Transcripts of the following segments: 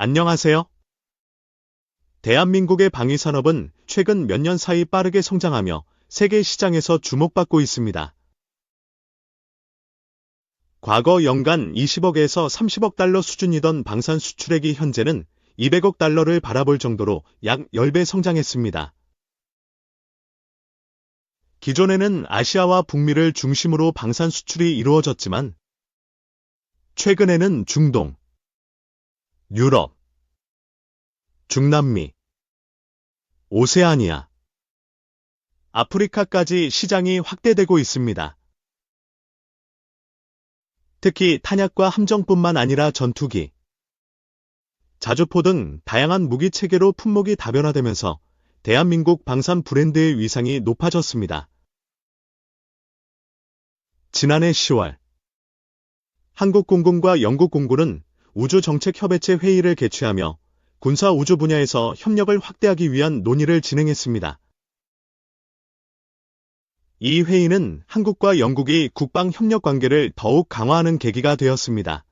안녕하세요. 대한민국의 방위산업은 최근 몇 년 사이 빠르게 성장하며 세계 시장에서 주목받고 있습니다. 과거 연간 20억에서 30억 달러 수준이던 방산 수출액이 현재는 200억 달러를 바라볼 정도로 약 10배 성장했습니다. 기존에는 아시아와 북미를 중심으로 방산 수출이 이루어졌지만 최근에는 중동, 유럽, 중남미, 오세아니아, 아프리카까지 시장이 확대되고 있습니다. 특히 탄약과 함정뿐만 아니라 전투기, 자주포 등 다양한 무기 체계로 품목이 다변화되면서 대한민국 방산 브랜드의 위상이 높아졌습니다. 지난해 10월, 한국공군과 영국공군은 우주정책협의체 회의를 개최하며 군사 우주 분야에서 협력을 확대하기 위한 논의를 진행했습니다. 이 회의는 한국과 영국이 국방 협력 관계를 더욱 강화하는 계기가 되었습니다.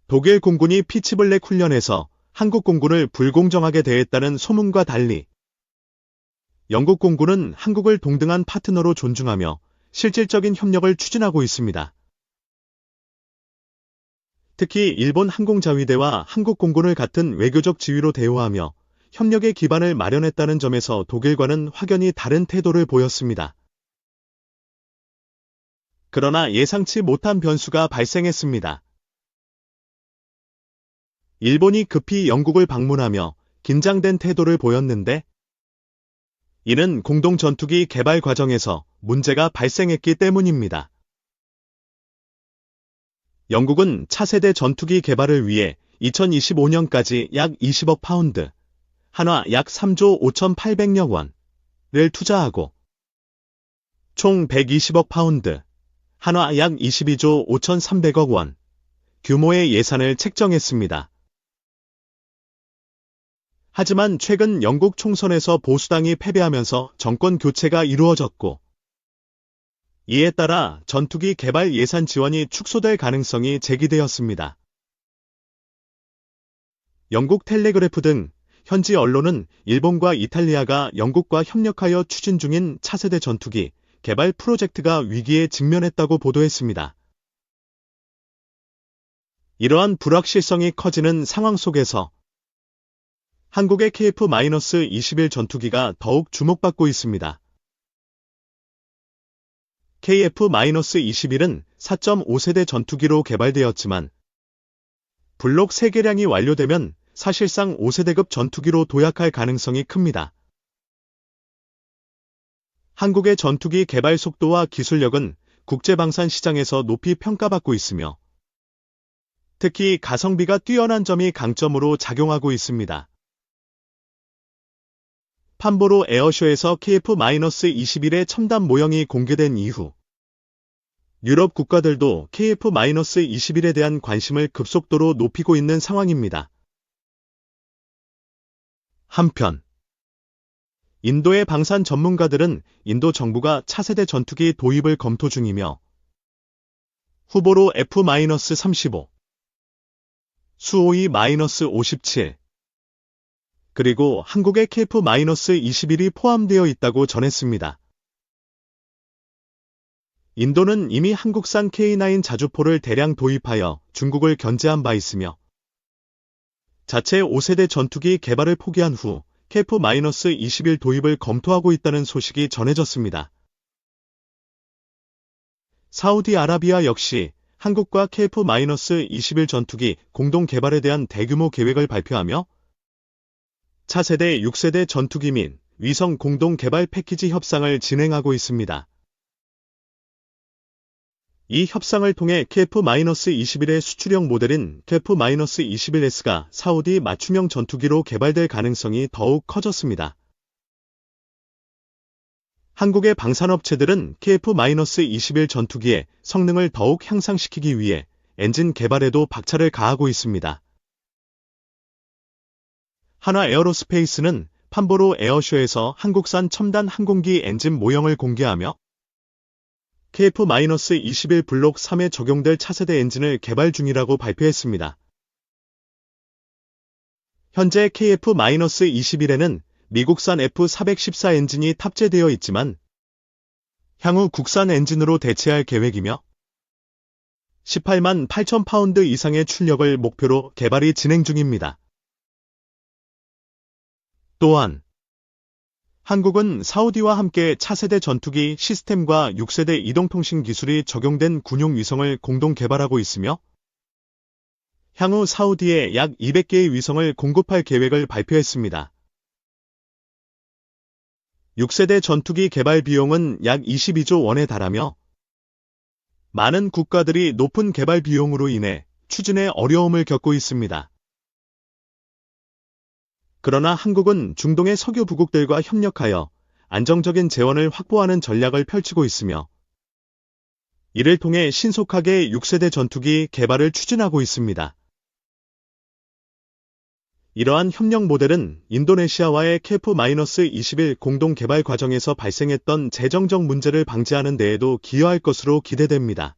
독일 공군이 피치블랙 훈련에서 한국 공군을 불공정하게 대했다는 소문과 달리 영국 공군은 한국을 동등한 파트너로 존중하며 실질적인 협력을 추진하고 있습니다. 특히 일본 항공자위대와 한국공군을 같은 외교적 지위로 대우하며 협력의 기반을 마련했다는 점에서 독일과는 확연히 다른 태도를 보였습니다. 그러나 예상치 못한 변수가 발생했습니다. 일본이 급히 영국을 방문하며 긴장된 태도를 보였는데 이는 공동 전투기 개발 과정에서 문제가 발생했기 때문입니다. 영국은 차세대 전투기 개발을 위해 2025년까지 약 20억 파운드, 한화 약 3조 5,800억 원을 투자하고 총 120억 파운드, 한화 약 22조 5,300억 원 규모의 예산을 책정했습니다. 하지만 최근 영국 총선에서 보수당이 패배하면서 정권 교체가 이루어졌고 이에 따라 전투기 개발 예산 지원이 축소될 가능성이 제기되었습니다. 영국 텔레그래프 등 현지 언론은 일본과 이탈리아가 영국과 협력하여 추진 중인 차세대 전투기 개발 프로젝트가 위기에 직면했다고 보도했습니다. 이러한 불확실성이 커지는 상황 속에서 한국의 KF-21 전투기가 더욱 주목받고 있습니다. KF-21은 4.5세대 전투기로 개발되었지만 블록 3개량이 완료되면 사실상 5세대급 전투기로 도약할 가능성이 큽니다. 한국의 전투기 개발 속도와 기술력은 국제방산 시장에서 높이 평가받고 있으며 특히 가성비가 뛰어난 점이 강점으로 작용하고 있습니다. 판보로 에어쇼에서 KF-21의 첨단 모형이 공개된 이후 유럽 국가들도 KF-21에 대한 관심을 급속도로 높이고 있는 상황입니다. 한편 인도의 방산 전문가들은 인도 정부가 차세대 전투기 도입을 검토 중이며 후보로 F-35, 수호이-57, 그리고 한국의 KF-21이 포함되어 있다고 전했습니다. 인도는 이미 한국산 K9 자주포를 대량 도입하여 중국을 견제한 바 있으며 자체 5세대 전투기 개발을 포기한 후 KF-21 도입을 검토하고 있다는 소식이 전해졌습니다. 사우디아라비아 역시 한국과 KF-21 전투기 공동 개발에 대한 대규모 계획을 발표하며 차세대 6세대 전투기 및 위성 공동 개발 패키지 협상을 진행하고 있습니다. 이 협상을 통해 KF-21의 수출형 모델인 KF-21S가 사우디 맞춤형 전투기로 개발될 가능성이 더욱 커졌습니다. 한국의 방산업체들은 KF-21 전투기의 성능을 더욱 향상시키기 위해 엔진 개발에도 박차를 가하고 있습니다. 한화 에어로스페이스는 판보로 에어쇼에서 한국산 첨단 항공기 엔진 모형을 공개하며 KF-21 블록 3에 적용될 차세대 엔진을 개발 중이라고 발표했습니다. 현재 KF-21에는 미국산 F414 엔진이 탑재되어 있지만 향후 국산 엔진으로 대체할 계획이며 18만 8천 파운드 이상의 출력을 목표로 개발이 진행 중입니다. 또한 한국은 사우디와 함께 차세대 전투기 시스템과 6세대 이동통신 기술이 적용된 군용 위성을 공동 개발하고 있으며 향후 사우디에 약 200개의 위성을 공급할 계획을 발표했습니다. 6세대 전투기 개발 비용은 약 22조 원에 달하며 많은 국가들이 높은 개발 비용으로 인해 추진에 어려움을 겪고 있습니다. 그러나 한국은 중동의 석유 부국들과 협력하여 안정적인 재원을 확보하는 전략을 펼치고 있으며 이를 통해 신속하게 6세대 전투기 개발을 추진하고 있습니다. 이러한 협력 모델은 인도네시아와의 KF-21 공동 개발 과정에서 발생했던 재정적 문제를 방지하는 데에도 기여할 것으로 기대됩니다.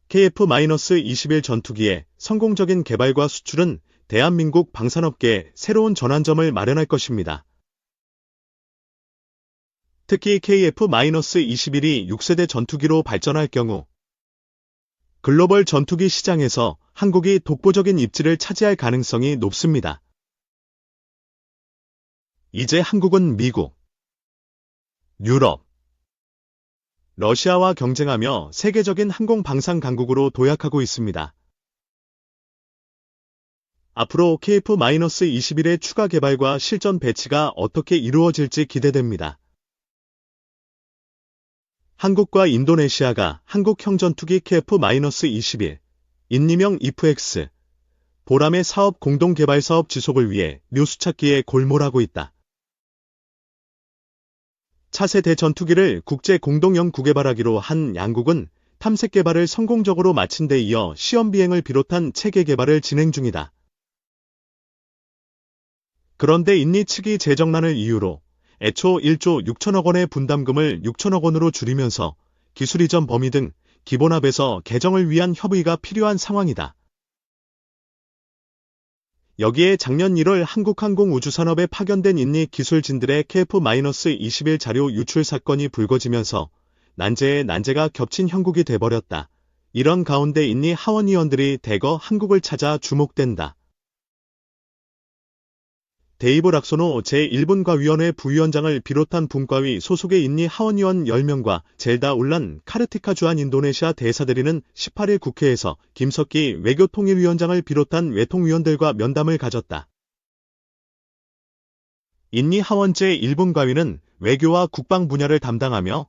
KF-21 전투기의 성공적인 개발과 수출은 대한민국 방산업계에 새로운 전환점을 마련할 것입니다. 특히 KF-21이 6세대 전투기로 발전할 경우 글로벌 전투기 시장에서 한국이 독보적인 입지를 차지할 가능성이 높습니다. 이제 한국은 미국, 유럽, 러시아와 경쟁하며 세계적인 항공 방산 강국으로 도약하고 있습니다. 앞으로 KF-21의 추가 개발과 실전 배치가 어떻게 이루어질지 기대됩니다. 한국과 인도네시아가 한국형 전투기 KF-21, 인리명 IFX, 보람의 사업 공동 개발 사업 지속을 위해 묘수 찾기에 골몰하고 있다. 차세대 전투기를 국제 공동 연구 개발하기로 한 양국은 탐색 개발을 성공적으로 마친 데 이어 시험 비행을 비롯한 체계 개발을 진행 중이다. 그런데 인리 측이 재정난을 이유로 애초 1조 6천억 원의 분담금을 6천억 원으로 줄이면서 기술 이전 범위 등 기본합에서 개정을 위한 협의가 필요한 상황이다. 여기에 작년 1월 한국항공우주산업에 파견된 인리 기술진들의 KF-21 자료 유출 사건이 불거지면서 난제에 난제가 겹친 형국이 돼버렸다. 이런 가운데 인리 하원의원들이 대거 한국을 찾아 주목된다. 데이브 락소노 제1분과위원회 부위원장을 비롯한 분과위 소속의 인리 하원의원 10명과 젤다 울란 카르티카 주한 인도네시아 대사대리는 18일 국회에서 김석기 외교통일위원장을 비롯한 외통위원들과 면담을 가졌다. 인리 하원 제1분과위는 외교와 국방 분야를 담당하며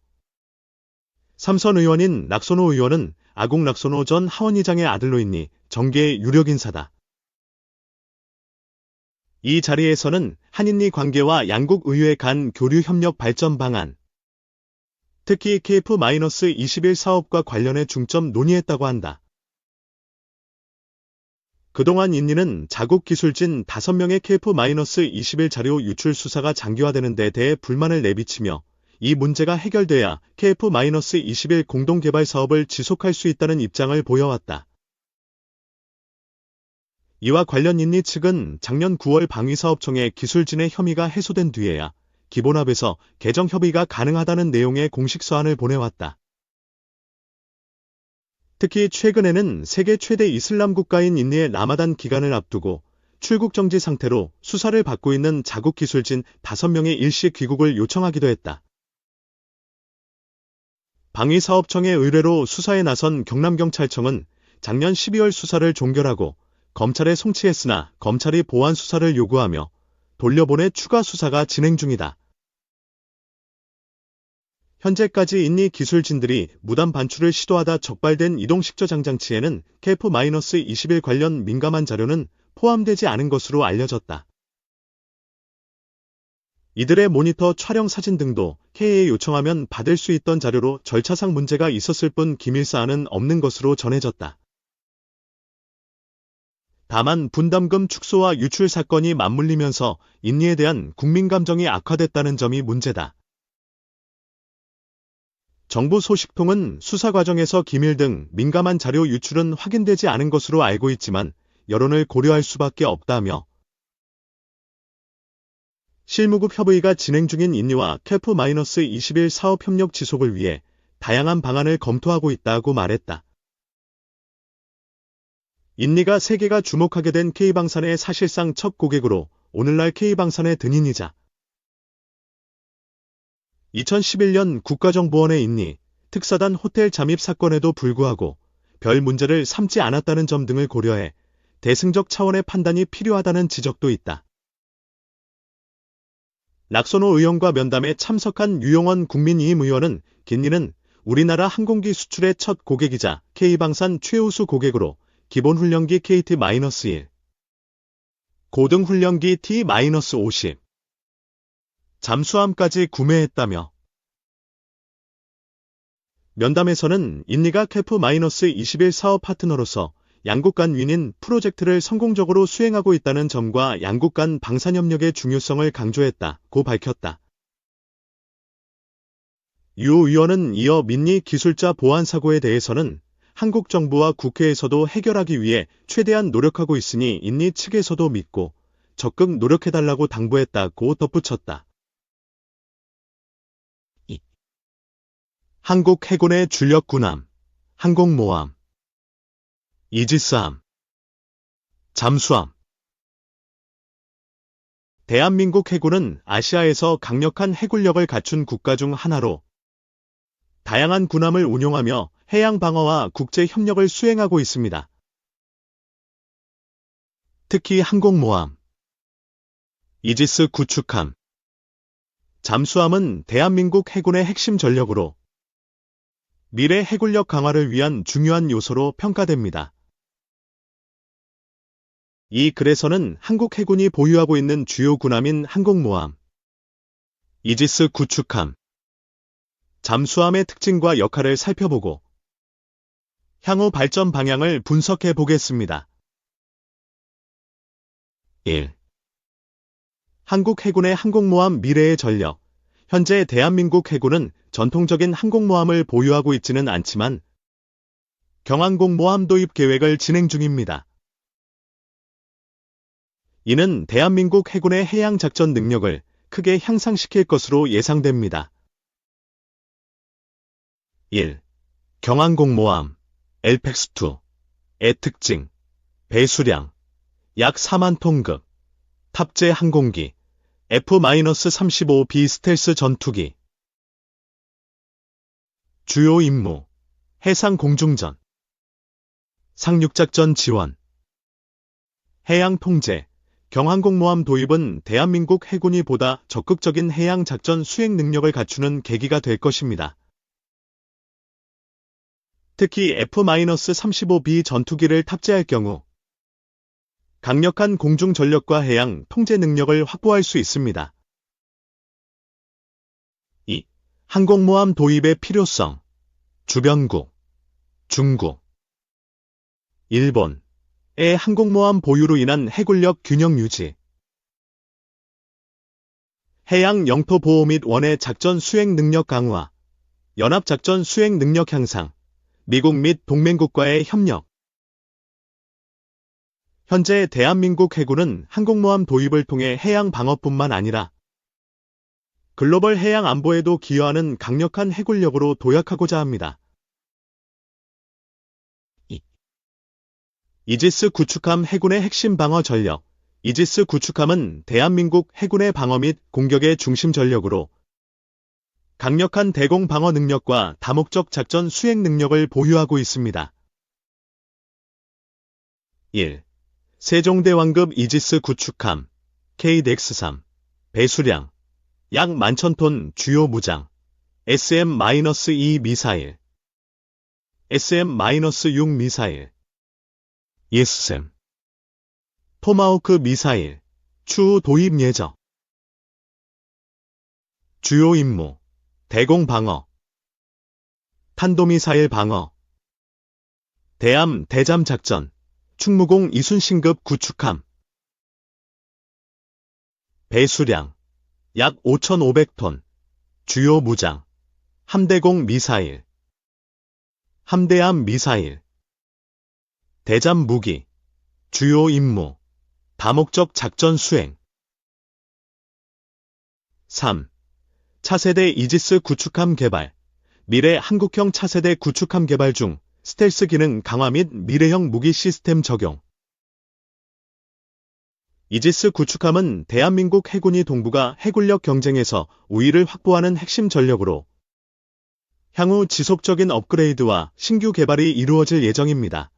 삼선 의원인 락소노 의원은 아국 락소노 전 하원의장의 아들로 있니 정계의 유력 인사다. 이 자리에서는 한인리 관계와 양국 의회 간 교류 협력 발전 방안, 특히 KF-21 사업과 관련해 중점 논의했다고 한다. 그동안 인리는 자국 기술진 5명의 KF-21 자료 유출 수사가 장기화되는 데 대해 불만을 내비치며 이 문제가 해결돼야 KF-21 공동개발 사업을 지속할 수 있다는 입장을 보여왔다. 이와 관련 인리 측은 작년 9월 방위사업청에 기술진의 혐의가 해소된 뒤에야 기본합에서 개정 협의가 가능하다는 내용의 공식 서한을 보내왔다. 특히 최근에는 세계 최대 이슬람 국가인 인리의 라마단 기간을 앞두고 출국 정지 상태로 수사를 받고 있는 자국 기술진 5명의 일시 귀국을 요청하기도 했다. 방위사업청의 의뢰로 수사에 나선 경남경찰청은 작년 12월 수사를 종결하고 검찰에 송치했으나 검찰이 보완 수사를 요구하며 돌려보내 추가 수사가 진행 중이다. 현재까지 인리 기술진들이 무단 반출을 시도하다 적발된 이동식저 장장치에는 KF-21 관련 민감한 자료는 포함되지 않은 것으로 알려졌다. 이들의 모니터 촬영 사진 등도 K에 요청하면 받을 수 있던 자료로 절차상 문제가 있었을 뿐 기밀사안은 없는 것으로 전해졌다. 다만 분담금 축소와 유출 사건이 맞물리면서 인리에 대한 국민 감정이 악화됐다는 점이 문제다. 정부 소식통은 수사 과정에서 기밀 등 민감한 자료 유출은 확인되지 않은 것으로 알고 있지만 여론을 고려할 수밖에 없다며 실무급 협의가 진행 중인 인니와 KF-21 사업 협력 지속을 위해 다양한 방안을 검토하고 있다고 말했다. 인니가 세계가 주목하게 된 K방산의 사실상 첫 고객으로 오늘날 K방산의 등인이자 2011년 국가정보원의 인니 특사단 호텔 잠입 사건에도 불구하고 별 문제를 삼지 않았다는 점 등을 고려해 대승적 차원의 판단이 필요하다는 지적도 있다. 낙선호 의원과 면담에 참석한 유영원 국민이임의원은 긴니는 우리나라 항공기 수출의 첫 고객이자 K방산 최우수 고객으로 기본훈련기 KT-1, 고등훈련기 T-50, 잠수함까지 구매했다며 면담에서는 인니가 KF-21 사업 파트너로서 양국 간 윈윈 프로젝트를 성공적으로 수행하고 있다는 점과 양국 간 방산협력의 중요성을 강조했다고 밝혔다. 유 의원은 이어 민니 기술자 보안 사고에 대해서는 한국 정부와 국회에서도 해결하기 위해 최대한 노력하고 있으니 인니 측에서도 믿고 적극 노력해달라고 당부했다고 덧붙였다. 한국 해군의 주력 군함, 항공모함, 이지스함, 잠수함. 대한민국 해군은 아시아에서 강력한 해군력을 갖춘 국가 중 하나로 다양한 군함을 운용하며 해양 방어와 국제 협력을 수행하고 있습니다. 특히 항공모함, 이지스 구축함, 잠수함은 대한민국 해군의 핵심 전력으로 미래 해군력 강화를 위한 중요한 요소로 평가됩니다. 이 글에서는 한국 해군이 보유하고 있는 주요 군함인 항공모함, 이지스 구축함, 잠수함의 특징과 역할을 살펴보고 향후 발전 방향을 분석해 보겠습니다. 1. 한국 해군의 항공모함 미래의 전력. 현재 대한민국 해군은 전통적인 항공모함을 보유하고 있지는 않지만 경항공모함 도입 계획을 진행 중입니다. 이는 대한민국 해군의 해양 작전 능력을 크게 향상시킬 것으로 예상됩니다. 1. 경항공모함 엘펙스2의 특징, 배수량, 약 4만 톤급, 탑재 항공기, F-35B 스텔스 전투기. 주요 임무, 해상 공중전, 상륙작전 지원, 해양 통제, 경항공모함 도입은 대한민국 해군이 보다 적극적인 해양 작전 수행 능력을 갖추는 계기가 될 것입니다. 특히 F-35B 전투기를 탑재할 경우 강력한 공중 전력과 해양 통제 능력을 확보할 수 있습니다. 2. 항공모함 도입의 필요성. 주변국, 중국, 일본의 항공모함 보유로 인한 해군력 균형 유지, 해양 영토 보호 및 원해 작전 수행 능력 강화, 연합작전 수행 능력 향상, 미국 및 동맹국과의 협력. 현재 대한민국 해군은 항공모함 도입을 통해 해양 방어뿐만 아니라 글로벌 해양 안보에도 기여하는 강력한 해군력으로 도약하고자 합니다. 2. 이지스 구축함 해군의 핵심 방어 전력. 이지스 구축함은 대한민국 해군의 방어 및 공격의 중심 전력으로 강력한 대공 방어 능력과 다목적 작전 수행 능력을 보유하고 있습니다. 1. 세종대왕급 이지스 구축함 KDX-3 배수량 약 11,000톤 주요 무장 SM-2 미사일 SM-6 미사일 예스샘 토마호크 미사일 추후 도입 예정 주요 임무 대공 방어 탄도미사일 방어 대함 대잠 작전 충무공 이순신급 구축함 배수량 약 5,500톤 주요 무장 함대공 미사일 함대함 미사일 대잠 무기 주요 임무, 다목적 작전 수행. 3. 차세대 이지스 구축함 개발. 미래 한국형 차세대 구축함 개발 중 스텔스 기능 강화 및 미래형 무기 시스템 적용. 이지스 구축함은 대한민국 해군이 동북아 해군력 경쟁에서 우위를 확보하는 핵심 전력으로 향후 지속적인 업그레이드와 신규 개발이 이루어질 예정입니다.